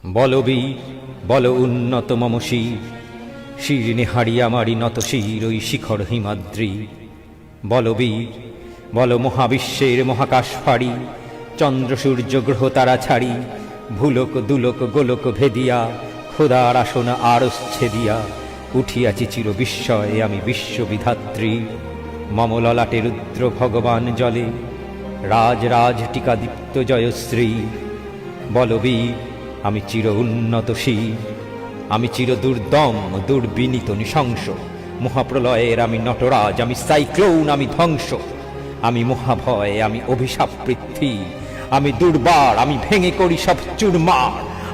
বলবীর বল উন্নত মম শির, শিরনে হাড়ি আমারি নত শির ওই শিখর হিমাদ্রি। বলবীর বল মহাবিশ্বের মহাকাশ ফাড়ি, চন্দ্র সূর্য গ্রহ তারা ছাড়ি, ভুলোক দুলোক গোলক ভেদিয়া, খোদার আসন আরস ছেদিয়া, উঠিয়াছি চির বিস্ময়ে আমি বিশ্ববিধাত্রী। মম ললাটে রুদ্র ভগবান জলে, রাজ রাজ টিকাদীপ্ত জয়শ্রী। বলবীর আমি চির উন্নত শির, আমি চির দুর্দম দুর্বিনীত নৃশংস, মহাপ্রলয়ের আমি নটরাজ, আমি সাইক্লোন, আমি ধ্বংস, আমি মহাভয়, আমি অভিশাপ পৃথ্বী, আমি দুর্বার, আমি ভেঙে করি সব চুরমার,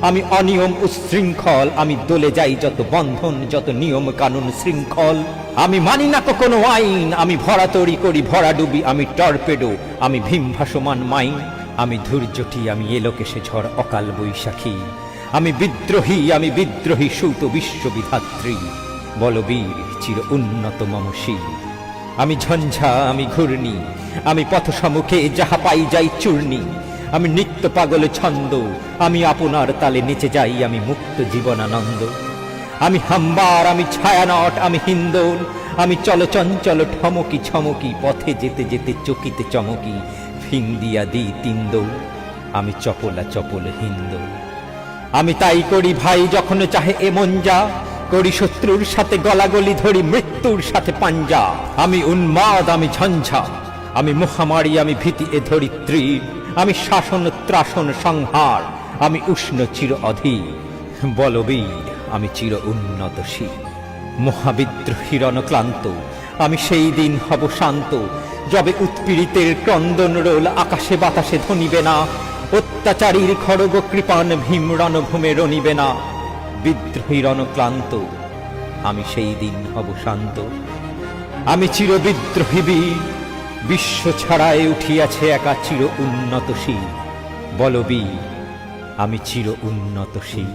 আমি অনিয়ম উচ্ছৃঙ্খল, আমি দলে যাই যত বন্ধন যত নিয়ম কানুন শৃঙ্খল। আমি মানি না তো কোনো আইন, আমি ভরা তরি করি ভরা ডুবি, আমি টর্পেডো, আমি ভীম ভাসমান মাইন, আমি ধৈর্যটি, আমি এলোকেশে ঝড় অকাল বৈশাখী, আমি বিদ্রোহী সূত বিশ্ববিধাত্রী। বলবীর চির উন্নত মম শির, আমি ঝঞ্ঝা, আমি ঘূর্ণি, আমি পথ সম্মুখে যাহা পাই যাই চূর্ণি, আমি নিত্য পাগল ছন্দ, আমি আপনার তালে নেচে যাই, আমি মুক্ত জীবনানন্দ। আমি হাম্বার, আমি ছায়ানট, আমি হিন্দোল, আমি চলচঞ্চল ঠমকি ছমকি, পথে যেতে যেতে চকিতে চমকি, ফিং দিয়া দি তিন্দৌ, আমি চপলা চপল হিন্দু। আমি তাই করি ভাই যখন চাহে এমন যা, করি শত্রুর সাথে গলাগলি, ধরি মৃত্যুর সাথে পাঞ্জা। আমি উন্মাদ, আমি ঝঞ্ঝা, আমি মহামারী, আমি ভীতি এ ধরিত্রী, আমি শাসন ত্রাসন সংহার, আমি উষ্ণ চির অধীর। বলবীর আমি চির উন্নত শির, মহাবিদ্রোহীর অনক্লান্ত, আমি সেই দিন হব শান্ত, যবে উৎপীড়িতের ক্রন্দন রোল আকাশে বাতাসে ধ্বনিবে না, অত্যাচারীর খড়গ কৃপান ভীম রণভূমে রণিবে না। বিদ্রোহীর অনক্লান্ত, আমি সেই দিন হব শান্ত। আমি চির বিদ্রোহী বীর, বিশ্ব ছাড়ায় উঠিয়াছে একা চির উন্নত শির। বলবীর আমি চির উন্নত শির।